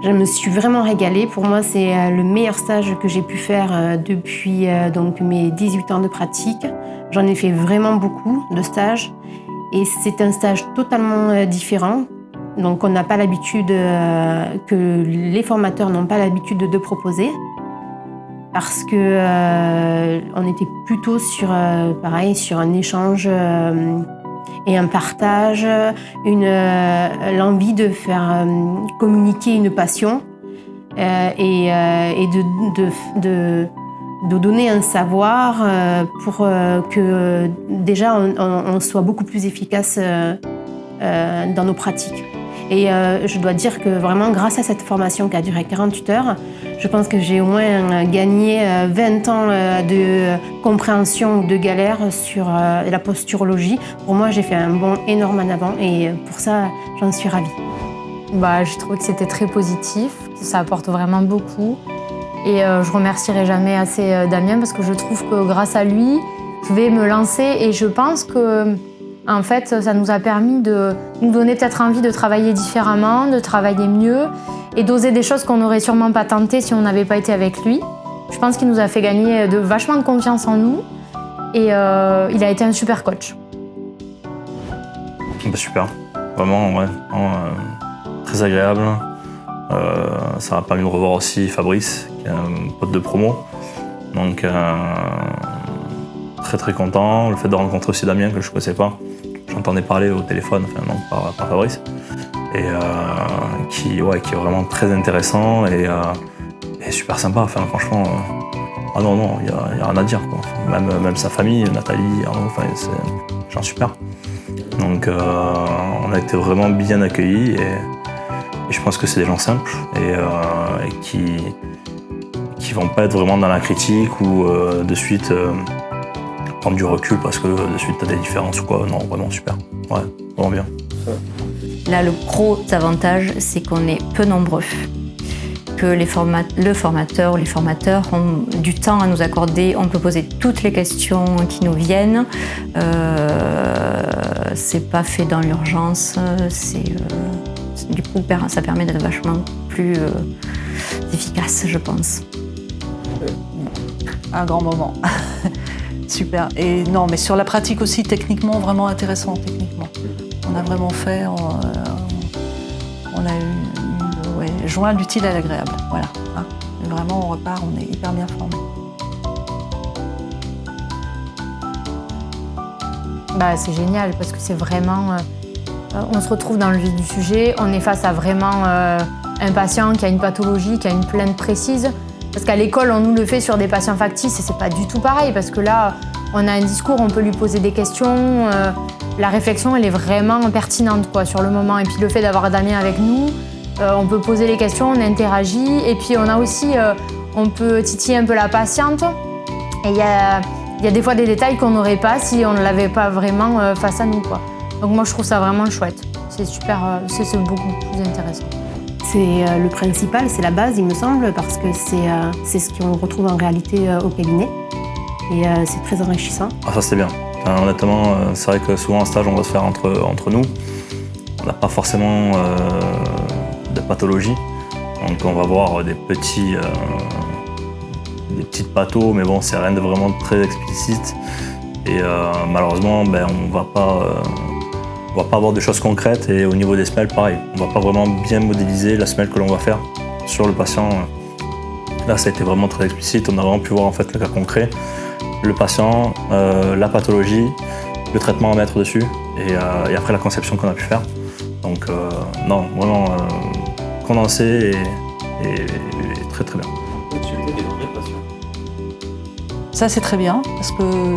Je me suis vraiment régalée. Pour moi, c'est le meilleur stage que j'ai pu faire depuis donc mes 18 ans de pratique. J'en ai fait vraiment beaucoup de stages et c'est un stage totalement différent. Donc on n'a pas l'habitude, que les formateurs n'ont pas l'habitude de proposer. Parce que on était plutôt sur, pareil, sur un échange et un partage, l'envie de faire communiquer une passion et de donner un savoir pour que déjà on soit beaucoup plus efficace dans nos pratiques. Et je dois dire que vraiment, grâce à cette formation qui a duré 48 heures, je pense que j'ai au moins gagné 20 ans de compréhension ou de galère sur la posturologie. Pour moi, j'ai fait un bond énorme en avant et pour ça, j'en suis ravie. Je trouvais que c'était très positif, que ça apporte vraiment beaucoup. Et je remercierai jamais assez Damien parce que je trouve que grâce à lui, je vais me lancer et je pense que en fait, ça nous a permis de nous donner peut-être envie de travailler différemment, de travailler mieux et d'oser des choses qu'on n'aurait sûrement pas tentées si on n'avait pas été avec lui. Je pense qu'il nous a fait gagner vachement de confiance en nous et il a été un super coach. Super, vraiment, ouais, très agréable. Ça m'a permis de revoir aussi Fabrice, qui est un pote de promo. Donc, très content. Le fait de rencontrer aussi Damien, que je ne connaissais pas. J'entendais parler au téléphone, par Fabrice. Et qui est vraiment très intéressant et super sympa. Franchement, il n'y a rien à dire, quoi. Même sa famille, Nathalie, Arnaud, c'est genre super. Donc, on a été vraiment bien accueillis et je pense que c'est des gens simples et qui vont pas être vraiment dans la critique ou de suite prendre du recul parce que de suite t'as des différences ou quoi. Non, vraiment super. Ouais, vraiment bien. Là, le gros avantage, c'est qu'on est peu nombreux. Que le formateur ou les formateurs ont du temps à nous accorder. On peut poser toutes les questions qui nous viennent. C'est pas fait dans l'urgence. Du coup, ça permet d'être vachement plus efficace, je pense. Un grand moment. Super. Et non, mais sur la pratique aussi, techniquement, vraiment intéressant, techniquement. On a vraiment fait, on a eu joint l'utile à l'agréable. Voilà. Hein. Vraiment, on repart, on est hyper bien formés. C'est génial parce que c'est vraiment... on se retrouve dans le vif du sujet, on est face à vraiment un patient qui a une pathologie, qui a une plainte précise. Parce qu'à l'école, on nous le fait sur des patients factices et c'est pas du tout pareil parce que là, on a un discours, on peut lui poser des questions. La réflexion, elle est vraiment pertinente sur le moment. Et puis le fait d'avoir Damien avec nous, on peut poser les questions, on interagit. Et puis on a aussi, on peut titiller un peu la patiente. Et il y a des fois des détails qu'on n'aurait pas si on ne l'avait pas vraiment face à nous, quoi. Donc moi, je trouve ça vraiment chouette. C'est super, c'est beaucoup plus intéressant. C'est le principal, c'est la base, il me semble, parce que c'est ce qu'on retrouve en réalité au cabinet. Et c'est très enrichissant. Ah, ça, c'est bien. Honnêtement, c'est vrai que souvent, un stage, on va se faire entre nous. On n'a pas forcément de pathologie. Donc, on va voir des petites pathos, mais bon, c'est rien de vraiment très explicite. Et malheureusement, on va pas avoir de choses concrètes et au niveau des semelles, pareil. On va pas vraiment bien modéliser la semelle que l'on va faire sur le patient. Là, ça a été vraiment très explicite. On a vraiment pu voir en fait le cas concret, le patient, la pathologie, le traitement à mettre dessus et après la conception qu'on a pu faire. Donc non, vraiment condensé et très bien. Ça, c'est très bien parce que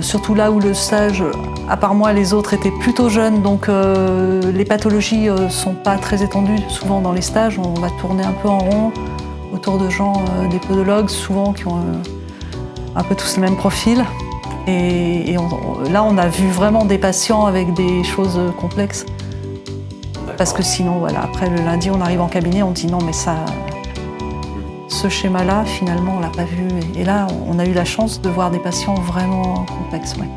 surtout là où le stage, à part moi, les autres étaient plutôt jeunes, donc les pathologies sont pas très étendues. Souvent dans les stages, on va tourner un peu en rond autour de gens, des podologues, souvent qui ont un peu tous le même profil. Et là, on a vu vraiment des patients avec des choses complexes. Parce que sinon, voilà, après le lundi, on arrive en cabinet, on dit non, mais ça, ce schéma-là, finalement, on l'a pas vu. Et là, on a eu la chance de voir des patients vraiment complexes. Ouais.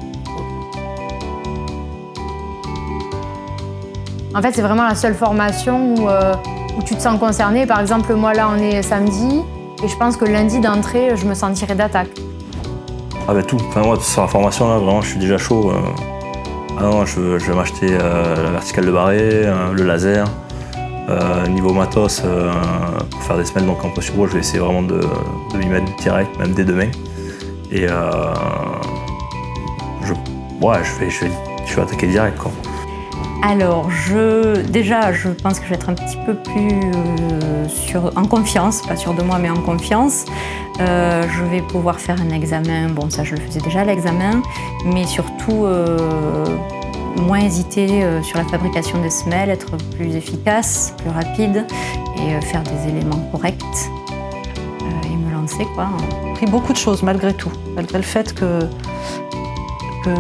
En fait, c'est vraiment la seule formation où où tu te sens concerné. Par exemple, moi là, on est samedi, et je pense que lundi d'entrée, je me sentirai d'attaque. Ah ben tout, enfin, moi sur la formation là, vraiment je suis déjà chaud. Ah non, je vais m'acheter la verticale de Barré, le laser. Niveau matos, pour faire des semelles donc en posturo, je vais essayer vraiment de m'y mettre direct, même dès demain. Et je vais attaquer direct quoi. Alors, déjà, je pense que je vais être un petit peu plus en confiance, pas sûre de moi, mais en confiance. Je vais pouvoir faire un examen, bon ça je le faisais déjà l'examen, mais surtout moins hésiter sur la fabrication des semelles, être plus efficace, plus rapide et faire des éléments corrects et me lancer quoi. J'ai appris beaucoup de choses malgré tout, malgré le fait que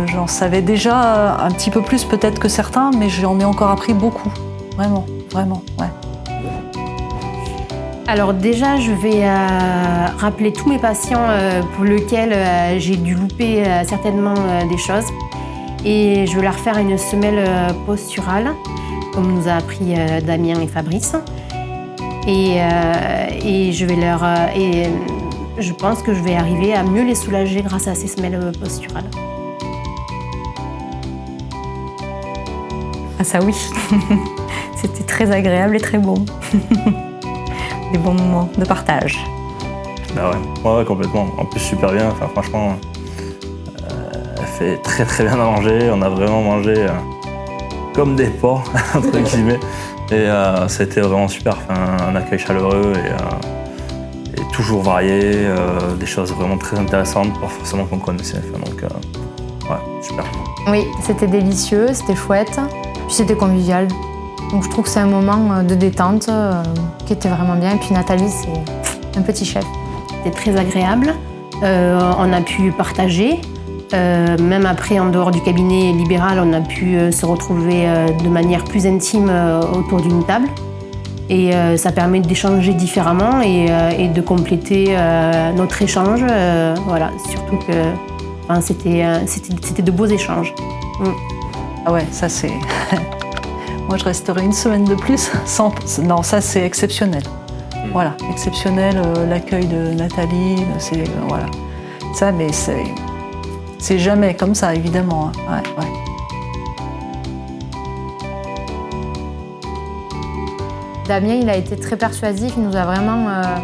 j'en savais déjà un petit peu plus peut-être que certains, mais j'en ai encore appris beaucoup, vraiment, vraiment, ouais. Alors déjà, je vais rappeler tous mes patients pour lesquels j'ai dû louper certainement des choses. Et je vais leur faire une semelle posturale, comme nous a appris Damien et Fabrice. Et je pense que je vais arriver à mieux les soulager grâce à ces semelles posturales. Ah ça oui, c'était très agréable et très bon. Des bons moments de partage. Bah ouais, complètement. En plus super bien, enfin, franchement, elle fait très très bien à manger. On a vraiment mangé comme des porcs, entre guillemets. Et ça a été vraiment super, enfin, un accueil chaleureux et toujours varié, des choses vraiment très intéressantes, pas forcément qu'on connaissait. Enfin, donc ouais, super. Oui, c'était délicieux, c'était chouette, puis c'était convivial. Donc je trouve que c'est un moment de détente qui était vraiment bien. Et puis Nathalie, c'est un petit chef. C'était très agréable. On a pu partager. Même après, en dehors du cabinet libéral, on a pu se retrouver de manière plus intime autour d'une table. Et ça permet d'échanger différemment et de compléter notre échange. Voilà, surtout que c'était de beaux échanges. Ah ouais, ça c'est... Moi, je resterai une semaine de plus sans... Non, ça, c'est exceptionnel. Voilà, exceptionnel, l'accueil de Nathalie, c'est... voilà. Ça, mais c'est jamais comme ça, évidemment. Hein. Ouais. Damien, il a été très persuasif, il nous a vraiment...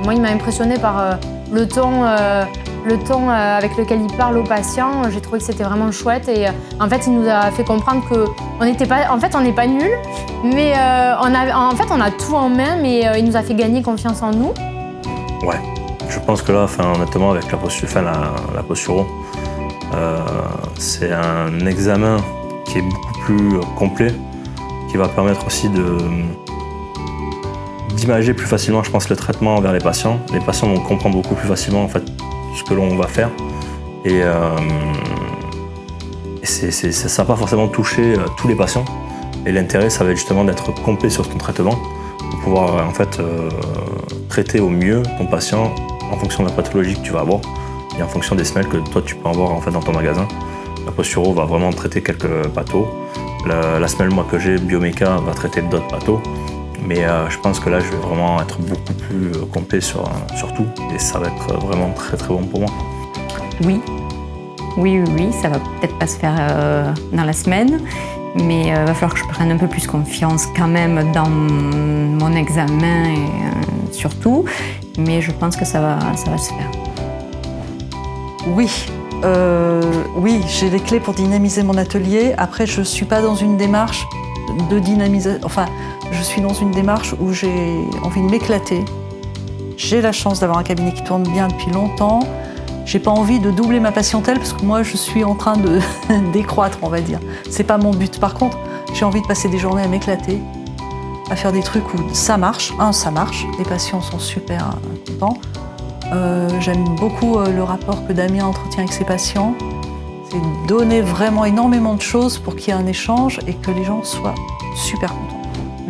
moi, il m'a impressionné par le ton avec lequel il parle aux patients. J'ai trouvé que c'était vraiment chouette et en fait, il nous a fait comprendre qu'on n'était pas... En fait, on n'est pas nuls, mais on a tout en main, mais il nous a fait gagner confiance en nous. Ouais, je pense que là, honnêtement, avec la posturo, c'est un examen qui est beaucoup plus complet, qui va permettre aussi d'imager plus facilement, je pense, le traitement vers les patients. Les patients vont comprendre beaucoup plus facilement en fait, ce que l'on va faire. Et ça va pas forcément toucher tous les patients. Et l'intérêt, ça va être justement d'être complet sur ton traitement pour pouvoir en fait, traiter au mieux ton patient en fonction de la pathologie que tu vas avoir et en fonction des semelles que toi tu peux avoir en fait, dans ton magasin. La posturo va vraiment traiter quelques pathos. La semelle moi, que j'ai, Bioméca, va traiter d'autres pathos. Mais je pense que là, je vais vraiment être beaucoup plus complet sur tout et ça va être vraiment très très bon pour moi. Oui, ça va peut-être pas se faire dans la semaine, mais il va falloir que je prenne un peu plus confiance quand même dans mon examen et surtout, mais je pense que ça va se faire. Oui, j'ai les clés pour dynamiser mon atelier. Après, je suis pas dans une démarche de dynamisation. Enfin, je suis dans une démarche où j'ai envie de m'éclater. J'ai la chance d'avoir un cabinet qui tourne bien depuis longtemps. J'ai pas envie de doubler ma patientèle parce que moi, je suis en train de décroître, on va dire. C'est pas mon but. Par contre, j'ai envie de passer des journées à m'éclater, à faire des trucs où ça marche. Ça marche. Les patients sont super contents. J'aime beaucoup le rapport que Damien entretient avec ses patients. C'est donner vraiment énormément de choses pour qu'il y ait un échange et que les gens soient super contents.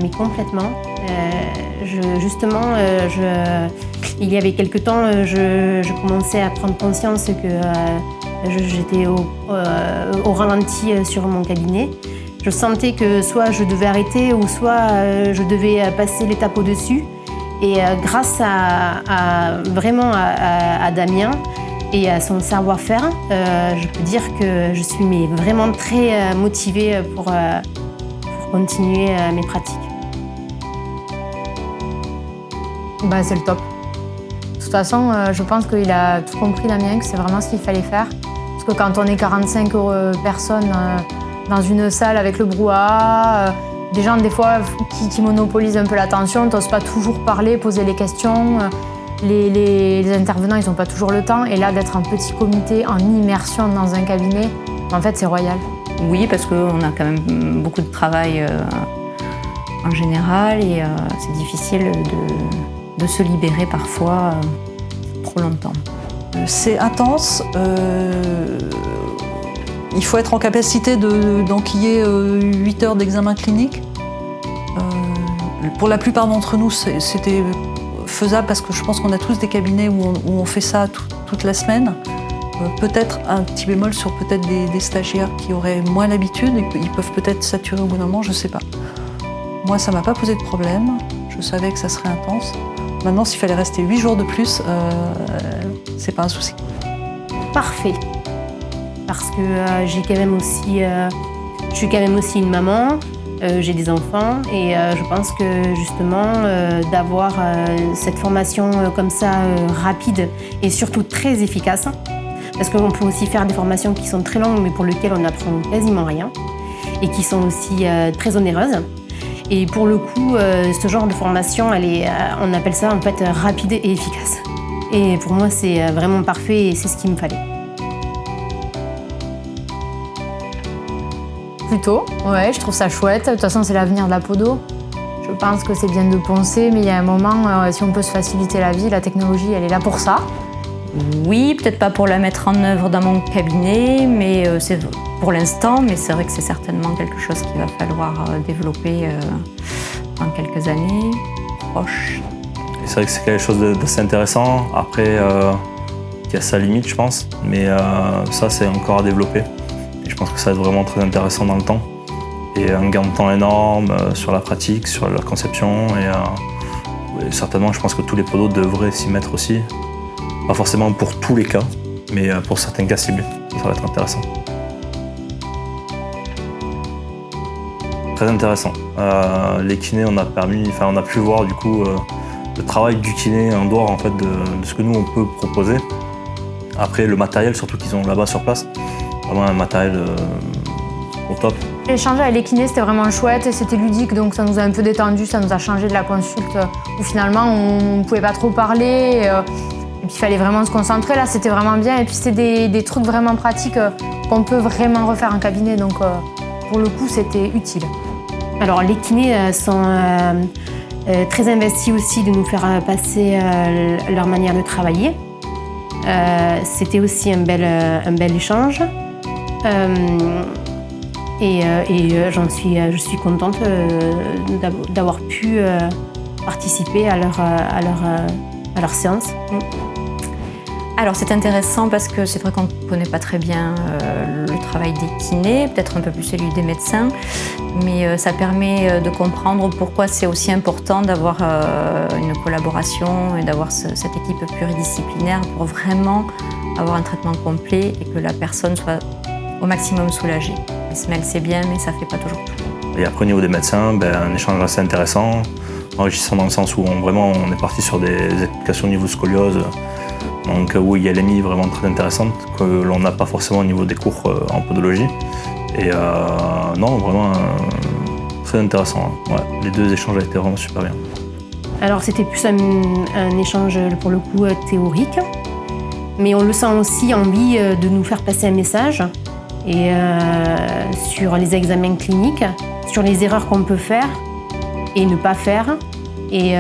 Mais complètement. Il y avait quelque temps, je commençais à prendre conscience que j'étais au ralenti sur mon cabinet. Je sentais que soit je devais arrêter ou soit je devais passer l'étape au-dessus. Et grâce vraiment à Damien et à son savoir-faire, je peux dire que je suis vraiment très motivée pour continuer mes pratiques. C'est le top. De toute façon, je pense qu'il a tout compris, Damien, que c'est vraiment ce qu'il fallait faire. Parce que quand on est 45 personnes dans une salle avec le brouhaha, des gens des fois qui monopolisent un peu l'attention, n'osent pas toujours parler, poser les questions. Les intervenants, ils n'ont pas toujours le temps. Et là, d'être en petit comité, en immersion dans un cabinet, en fait, c'est royal. Oui, parce qu'on a quand même beaucoup de travail en général et c'est difficile de se libérer parfois trop longtemps. C'est intense. Il faut être en capacité d'enquiller 8 heures d'examen clinique. Pour la plupart d'entre nous, c'était faisable parce que je pense qu'on a tous des cabinets où on fait ça toute la semaine. Peut-être un petit bémol sur peut-être des stagiaires qui auraient moins l'habitude et ils peuvent peut-être saturer au bout d'un moment, je ne sais pas. Moi, ça ne m'a pas posé de problème. Je savais que ça serait intense. Maintenant, s'il fallait rester 8 jours de plus, c'est pas un souci. Parfait. Parce que je suis quand même aussi une maman, j'ai des enfants et je pense que justement d'avoir cette formation comme ça rapide et surtout très efficace, parce qu'on peut aussi faire des formations qui sont très longues mais pour lesquelles on n'apprend quasiment rien et qui sont aussi très onéreuses. Et pour le coup, ce genre de formation, on appelle ça en fait rapide et efficace. Et pour moi, c'est vraiment parfait et c'est ce qu'il me fallait. Plutôt, ouais, je trouve ça chouette. De toute façon, c'est l'avenir de la podo. Je pense que c'est bien de penser, mais il y a un moment, si on peut se faciliter la vie, la technologie, elle est là pour ça. Oui, peut-être pas pour la mettre en œuvre dans mon cabinet, mais c'est pour l'instant, mais c'est vrai que c'est certainement quelque chose qu'il va falloir développer dans quelques années proches. Et c'est vrai que c'est quelque chose d'assez intéressant. Après, qui a sa limite, je pense, mais ça, c'est encore à développer. Et je pense que ça va être vraiment très intéressant dans le temps. Et un gain de temps énorme sur la pratique, sur la conception. Et certainement, je pense que tous les podos devraient s'y mettre aussi. Pas forcément pour tous les cas, mais pour certains cas ciblés. Ça va être intéressant. Très intéressant. Les kinés, on a pu voir du coup le travail du kiné en dehors en fait, de ce que nous on peut proposer. Après, le matériel, surtout qu'ils ont là-bas sur place. Vraiment un matériel au top. L'échange avec les kinés, c'était vraiment chouette et c'était ludique, donc ça nous a un peu détendu, ça nous a changé de la consulte où finalement on ne pouvait pas trop parler et puis il fallait vraiment se concentrer. Là, c'était vraiment bien et puis c'était des trucs vraiment pratiques qu'on peut vraiment refaire en cabinet, donc pour le coup, c'était utile. Alors, les kinés sont très investis aussi de nous faire passer leur manière de travailler. C'était aussi un bel échange. Je suis contente d'avoir pu participer à leur séance. Alors c'est intéressant parce que c'est vrai qu'on ne connaît pas très bien le travail des kinés, peut-être un peu plus celui des médecins, mais ça permet de comprendre pourquoi c'est aussi important d'avoir une collaboration et d'avoir cette équipe pluridisciplinaire pour vraiment avoir un traitement complet et que la personne soit au maximum soulagée. Ismaël, c'est bien, mais ça ne fait pas toujours tout. Et après, au niveau des médecins, un échange assez intéressant, enrichissant dans le sens où on est parti sur des explications au niveau scoliose, donc où il y a l'EMI vraiment très intéressante, que l'on n'a pas forcément au niveau des cours en podologie. Et non, vraiment très intéressant. Ouais, les deux échanges ont été vraiment super bien. Alors c'était plus un échange pour le coup théorique, mais on le sent aussi envie de nous faire passer un message et sur les examens cliniques, sur les erreurs qu'on peut faire et ne pas faire. Et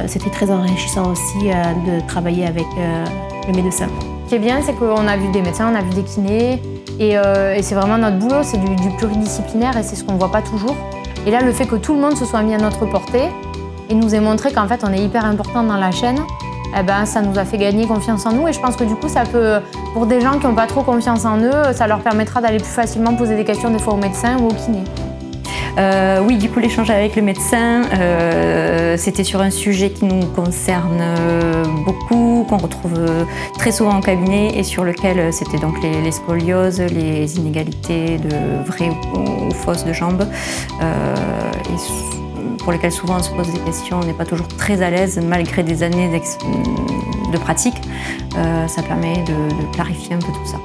c'était très enrichissant aussi de travailler avec le médecin. Ce qui est bien, c'est qu'on a vu des médecins, on a vu des kinés, et c'est vraiment notre boulot, c'est du pluridisciplinaire et c'est ce qu'on ne voit pas toujours. Et là, le fait que tout le monde se soit mis à notre portée et nous ait montré qu'en fait on est hyper important dans la chaîne, ça nous a fait gagner confiance en nous et je pense que du coup ça peut, pour des gens qui n'ont pas trop confiance en eux, ça leur permettra d'aller plus facilement poser des questions des fois aux médecins ou aux kinés. Oui, du coup, l'échange avec le médecin, c'était sur un sujet qui nous concerne beaucoup, qu'on retrouve très souvent au cabinet et sur lequel c'était donc les scolioses, les inégalités de vraies ou fausses de jambes, et pour lesquelles souvent on se pose des questions, on n'est pas toujours très à l'aise malgré des années de pratique. Ça permet de clarifier un peu tout ça.